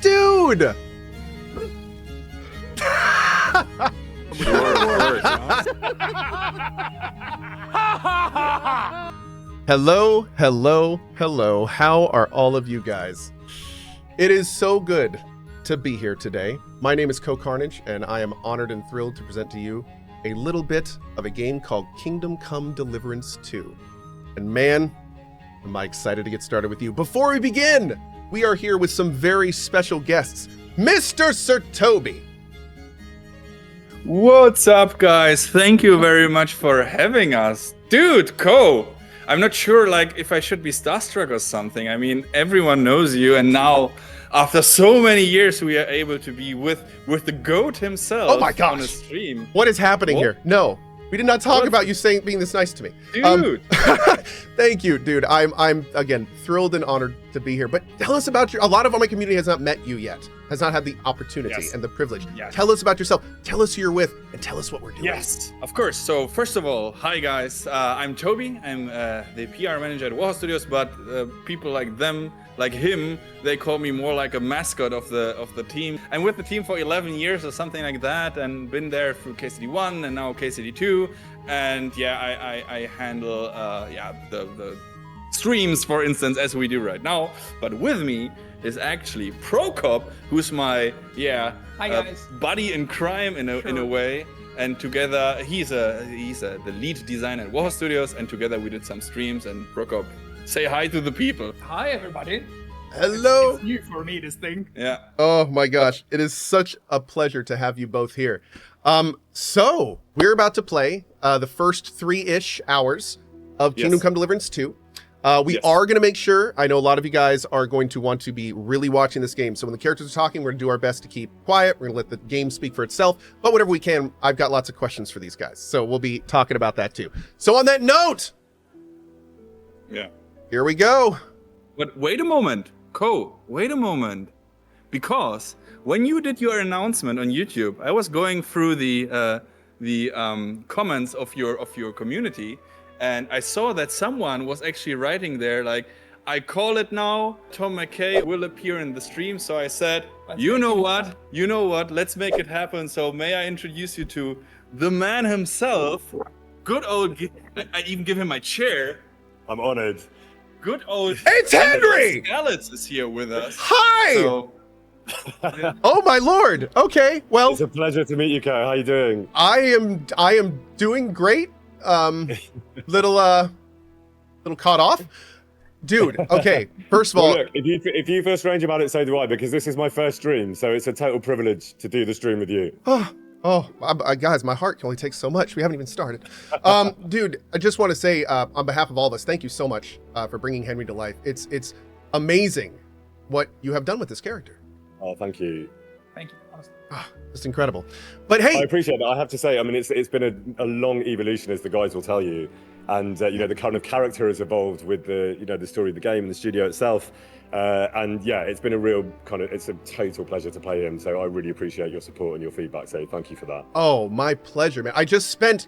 Dude! Hello, hello, hello. How are all of you guys? It is so good to be here today. My name is Cohh, and I am honored and thrilled to present to you a little bit of a game called Kingdom Come Deliverance 2. And man, am I excited to get started with you. Before we begin, we are here with some very special guests. Mr. Sir Toby. What's up, guys? Thank you very much for having us. Dude, Cohh, I'm not sure like if I should be starstruck or something. I mean, everyone knows you, and now after so many years we are able to be with the GOAT himself. Oh my gosh. On a stream. What is happening here? No, we did not talk about you being this nice to me. Dude. Thank you, dude. I'm again thrilled and honored to be here. But tell us about a lot of my community has not met you yet, has not had the opportunity and the privilege. Yes. Tell us about yourself. Tell us who you're with, and tell us what we're doing. Yes, of course. So first of all, hi guys. I'm Toby. I'm the PR manager at Cohh Studios, but people like him, they call me more like a mascot of the team. I'm with the team for 11 years or something like that, and been there through KCD1 and now KCD2. And yeah, I handle the streams, for instance, as we do right now. But with me is actually Cohh, who's my Hi guys. buddy in crime in a way. And together he's the lead designer at Cohh Studios, and together we did some streams. And Cohh, say hi to the people. Hi everybody. Hello. It's new for me, this thing. Yeah. Oh my gosh, it is such a pleasure to have you both here. So we're about to play the first 3-ish hours of Kingdom Come Deliverance 2. We are going to make sure, I know a lot of you guys are going to want to be really watching this game. So when the characters are talking, we're going to do our best to keep quiet. We're going to let the game speak for itself. But whatever we can, I've got lots of questions for these guys. So we'll be talking about that too. So on that note, here we go. But wait a moment, Cohh, wait a moment. Because when you did your announcement on YouTube, I was going through the comments of your community, and I saw that someone was actually writing there like, I call it now, Tom McKay will appear in the stream. So I said, you know what, let's make it happen. So may I introduce you to the man himself, good old, I even give him my chair. I'm honored. Good old. It's Henry! Skalitz is here with us. Hi! So, Oh my lord. Okay, well, It's a pleasure to meet you, Cohh. How are you doing? I am doing great. Little caught off. Dude, okay, first of all, Well, look, if you feel strange about it, so do I, because this is my first stream, so it's a total privilege to do the stream with you. guys, my heart can only take so much. We haven't even started. Dude, I just want to say, on behalf of all of us, thank you so much for bringing Henry to life. It's amazing what you have done with this character. Oh, thank you. Thank you. Honestly. It's incredible. But hey, I appreciate that. I have to say, I mean, it's been a long evolution, as the guys will tell you, and you know, the kind of character has evolved with the story of the game and the studio itself. And yeah, it's been a real it's a total pleasure to play him. So I really appreciate your support and your feedback. So thank you for that. oh, my pleasure, man. I just spent,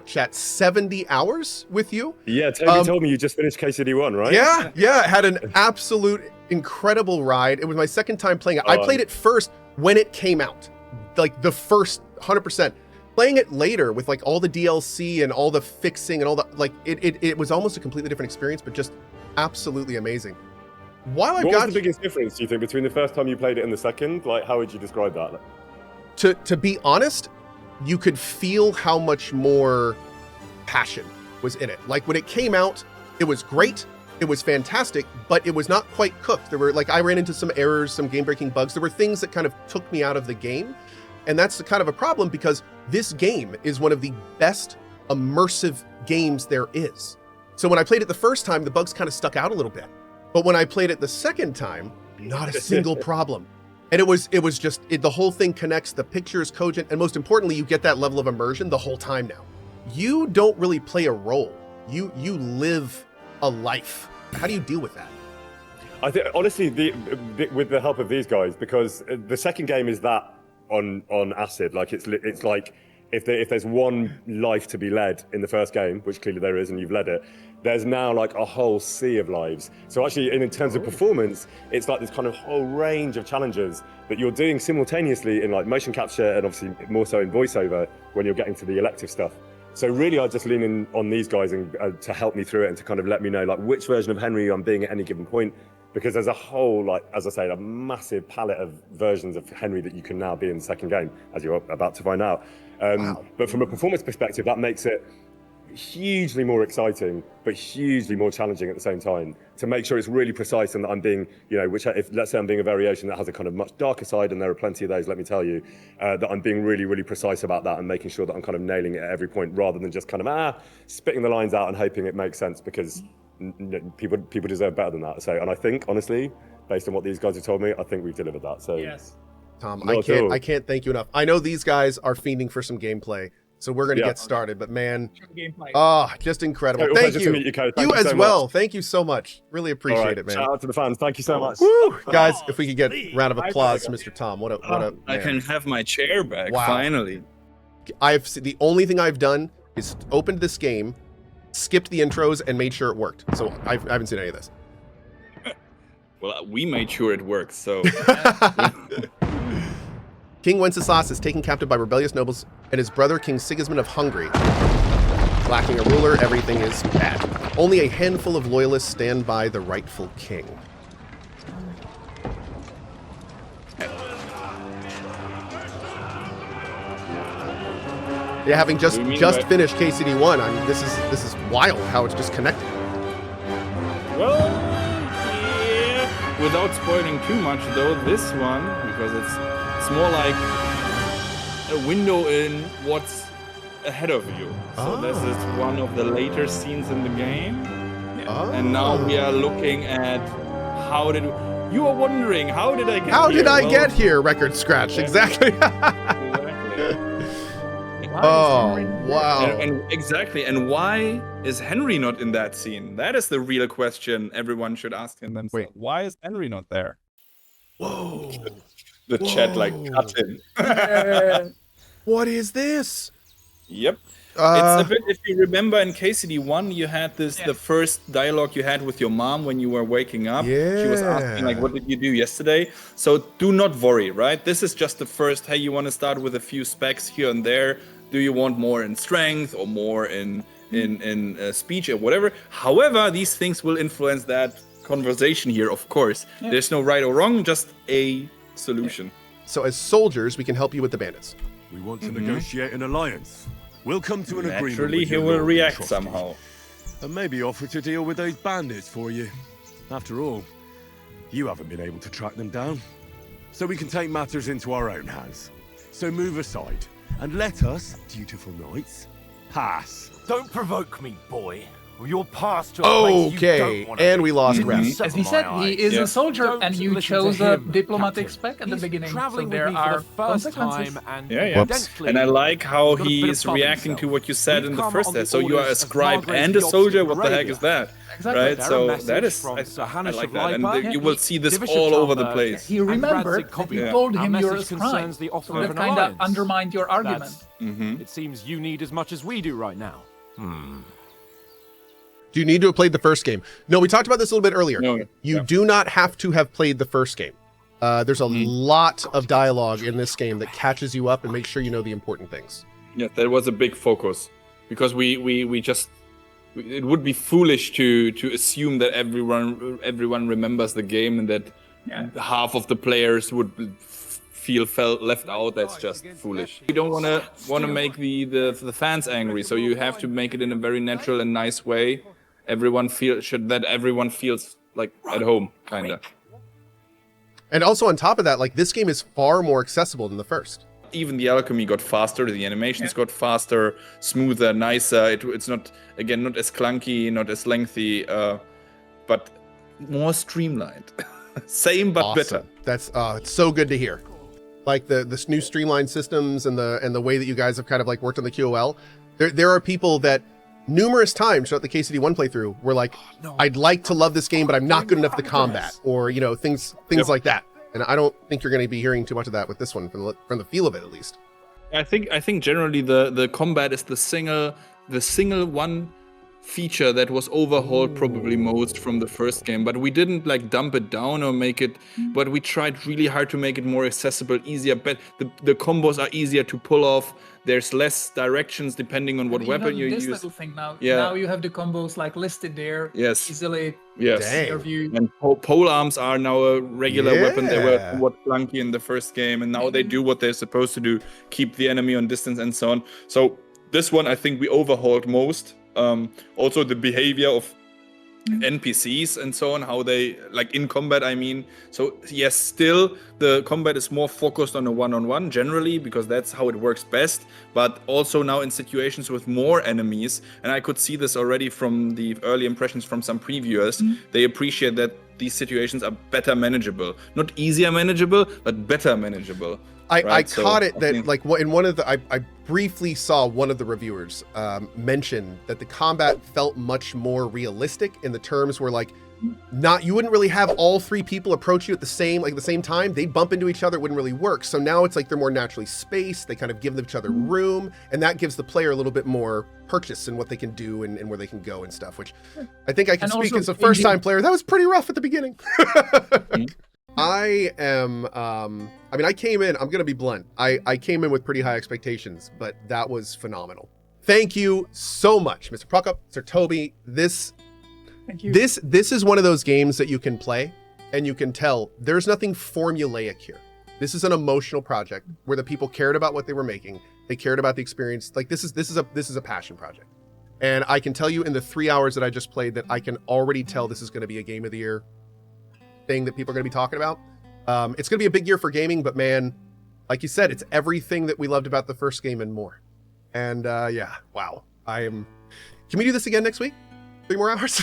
chat, 70 hours with you? Yeah, Toby told me you just finished KCD1, right? Yeah, had an absolute incredible ride. It was my second time playing it. I played it first when it came out, like the first 100%. Playing it later with like all the DLC and all the fixing and all the, like, it was almost a completely different experience, but just absolutely amazing. While I've What got was the biggest difference, do you think, between the first time you played it and the second? Like, how would you describe that? to be honest, you could feel how much more passion was in it. Like when it came out, it was great, it was fantastic, but it was not quite cooked. There were I ran into some errors, some game-breaking bugs. There were things that kind of took me out of the game. And that's kind of a problem because this game is one of the best immersive games there is. So when I played it the first time, the bugs kind of stuck out a little bit. But when I played it the second time, not a single problem. And it was just, the whole thing connects, the picture is cogent, and most importantly, you get that level of immersion the whole time now. You don't really play a role. You live a life. How do you deal with that? I think, honestly, with the help of these guys, because the second game is that on acid, like it's if there's one life to be led in the first game, which clearly there is, and you've led it, there's now like a whole sea of lives. So actually, in terms of performance, it's like this kind of whole range of challenges that you're doing simultaneously in like motion capture and obviously more so in voiceover when you're getting to the elective stuff. So really, I just lean in on these guys and to help me through it and to kind of let me know like which version of Henry I'm being at any given point, because there's a whole, like, as I say, a massive palette of versions of Henry that you can now be in the second game, as you're about to find out. Wow. But from a performance perspective, that makes it hugely more exciting, but hugely more challenging at the same time, to make sure it's really precise and that I'm being, you know, which if let's say I'm being a variation that has a kind of much darker side, and there are plenty of those, let me tell you, that I'm being really, really precise about that and making sure that I'm kind of nailing it at every point, rather than just kind of spitting the lines out and hoping it makes sense, because people deserve better than that. So, and I think honestly, based on what these guys have told me, I think we've delivered that. So Yes. Tom, I can't thank you enough. I know these guys are fiending for some gameplay, so we're going to get started, but man, Gameplay. just incredible. Hey, Thank pleasure you. to meet you, Cohh. Thank You you as so well. much. Thank you so much. Really appreciate it, man. Shout out to the fans. Thank you so much. Woo! Guys, if we could get a round of applause for Mr. Tom. What a I man. can have my chair back, Wow. finally. The only thing I've done is opened this game, skipped the intros, and made sure it worked. So I haven't seen any of this. Well, we made sure it works, so... King Wenceslas is taken captive by rebellious nobles, and his brother King Sigismund of Hungary. Lacking a ruler, everything is bad. Only a handful of loyalists stand by the rightful king. Yeah, having just finished KCD1, this is wild how it's just connected. Well, yeah. Without spoiling too much, though, this one, because it's more like a window in what's ahead of you. So this is one of the later scenes in the game. And now we are looking at you are wondering, how did I get here? How did I get here? Record scratch. Exactly. Oh, wow. And why is Henry not in that scene? That is the real question everyone should ask themselves. Wait, why is Henry not there? Whoa. The chat like cut in. What is this? Yep. It's a bit, if you remember in KCD1, you had the first dialogue you had with your mom when you were waking up. Yeah. She was asking, like, what did you do yesterday? So do not worry, right? This is just the first, hey, you want to start with a few specs here and there. Do you want more in strength or more in speech or whatever? However, these things will influence that conversation here, of course. Yeah. There's no right or wrong, just a solution. So as soldiers, we can help you with the bandits. We want to negotiate an alliance. We'll come to an agreement. Naturally, he will react somehow. And maybe offer to deal with those bandits for you. After all, you haven't been able to track them down. So we can take matters into our own hands. So move aside, and let us, dutiful knights, pass. Don't provoke me, boy. You're past your place you don't want to and we lost rep. As he said, he is a soldier, and you chose a diplomatic spec at the beginning, so there are consequences. And I like how he is reacting to what you said in the first set. So you are a scribe and a soldier, what the heck is that? Exactly. Right, so that is, I like that, and you will see this all over the place. He remembered that you told him you're a scribe, so that kind of undermined your argument. It seems you need as much as we do right now. Do you need to have played the first game? No, we talked about this a little bit earlier. No, you do not have to have played the first game. There's a lot of dialogue in this game that catches you up and makes sure you know the important things. Yeah, that was a big focus, because we just, it would be foolish to assume that everyone remembers the game and that half of the players would felt left out. That's just foolish. You don't want to make the fans angry, so you have to make it in a very natural and nice way. Everyone feels like at home, kinda. And also on top of that, like, this game is far more accessible than the first. Even the alchemy got faster, the animations got faster, smoother, nicer. It's not as clunky, not as lengthy, but more streamlined. Same but better. That's it's so good to hear. Like this new streamlined systems and the way that you guys have kind of like worked on the QOL. There are people that numerous times throughout the KCD1 playthrough were like, I'd like to love this game, but I'm not good enough at the combat, or things like that. And I don't think you're going to be hearing too much of that with this one, from the feel of it at least. I think generally the combat is the single one feature that was overhauled probably most from the first game, but we didn't like dump it down or make it, but we tried really hard to make it more accessible, easier, but the combos are easier to pull off. There's less directions depending on what weapon you use. This little thing now. Yeah. Now you have the combos like listed there. Yes. Easily. Yes. View. And pole arms are now a regular weapon. They were somewhat clunky in the first game, and now they do what they're supposed to do, keep the enemy on distance and so on. So this one, I think we overhauled most. Also the behavior of NPCs and so on, how they like in combat, I mean. So yes, still the combat is more focused on a one-on-one generally, because that's how it works best, but also now in situations with more enemies, and I could see this already from the early impressions from some previewers. They appreciate that these situations are better manageable, not easier manageable, but better manageable. I caught it that like in one of the I briefly saw one of the reviewers mention that the combat felt much more realistic in the terms where like you wouldn't really have all three people approach you at the same time. They'd bump into each other, it wouldn't really work. So now it's like they're more naturally spaced, they kind of give each other room, and that gives the player a little bit more purchase in what they can do and where they can go and stuff, which I think I can speak as a first-time player. That was pretty rough at the beginning. I am, I mean, I came in, I'm going to be blunt. I came in with pretty high expectations, but that was phenomenal. Thank you so much, Mr. Prokop, Sir Toby. Thank you. This is one of those games that you can play and you can tell there's nothing formulaic here. This is an emotional project where the people cared about what they were making. They cared about the experience. Like this is a passion project. And I can tell you in the 3 hours that I just played that I can already tell this is going to be a game of the year thing that people are going to be talking about. It's going to be a big year for gaming, but man, like you said, it's everything that we loved about the first game and more. And yeah, wow. Can we do this again next week? 3 more hours?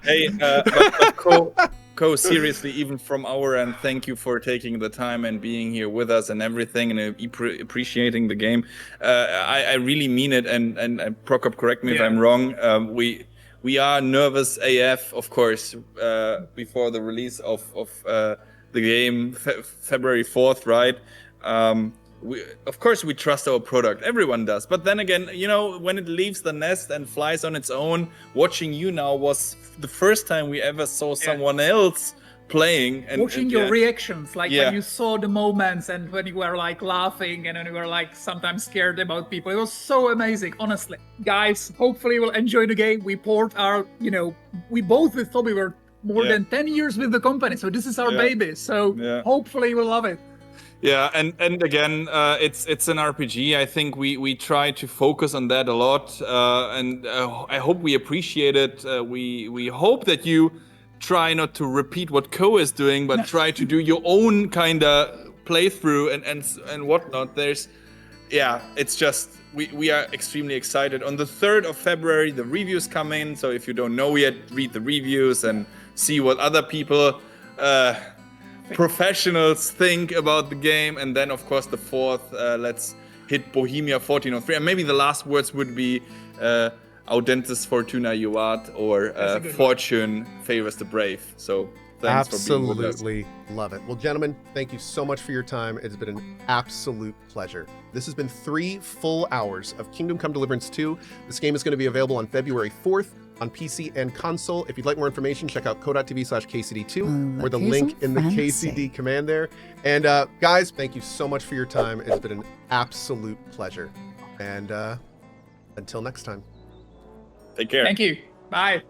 Hey, but Cohh, seriously, even from our end, thank you for taking the time and being here with us and everything, and appreciating the game. I really mean it, and Prokop, correct me if I'm wrong. We are nervous AF, of course, before the release of the game, February 4th, right? Of course, we trust our product. Everyone does. But then again, you know, when it leaves the nest and flies on its own, watching you now was the first time we ever saw someone else playing. And watching your reactions, like when you saw the moments and when you were like laughing and when you were like sometimes scared about people. It was so amazing, honestly. Guys, hopefully you'll enjoy the game. We poured our, you know, we both with Toby were more than 10 years with the company. So this is our baby. So hopefully you will love it. Yeah, and again, it's an RPG. I think we try to focus on that a lot, and I hope we appreciate it. We hope that you try not to repeat what Cohh is doing, but try to do your own kind of playthrough and whatnot. It's just we are extremely excited. On the 3rd of February, the reviews come in. So if you don't know yet, read the reviews and see what other people. Professionals think about the game, and then of course the 4th, let's hit Bohemia 1403, and maybe the last words would be Audentis Fortuna Juvat, or Fortune favors the brave. So thanks for being with us. Absolutely love it. Well, gentlemen, thank you so much for your time. It's been an absolute pleasure. This has been 3 full hours of Kingdom Come Deliverance 2. This game is going to be available on February 4th on PC and console. If you'd like more information, check out cohh.tv/KCD2 or the link in the KCD command there. And guys, thank you so much for your time. It's been an absolute pleasure. And until next time. Take care. Thank you. Bye.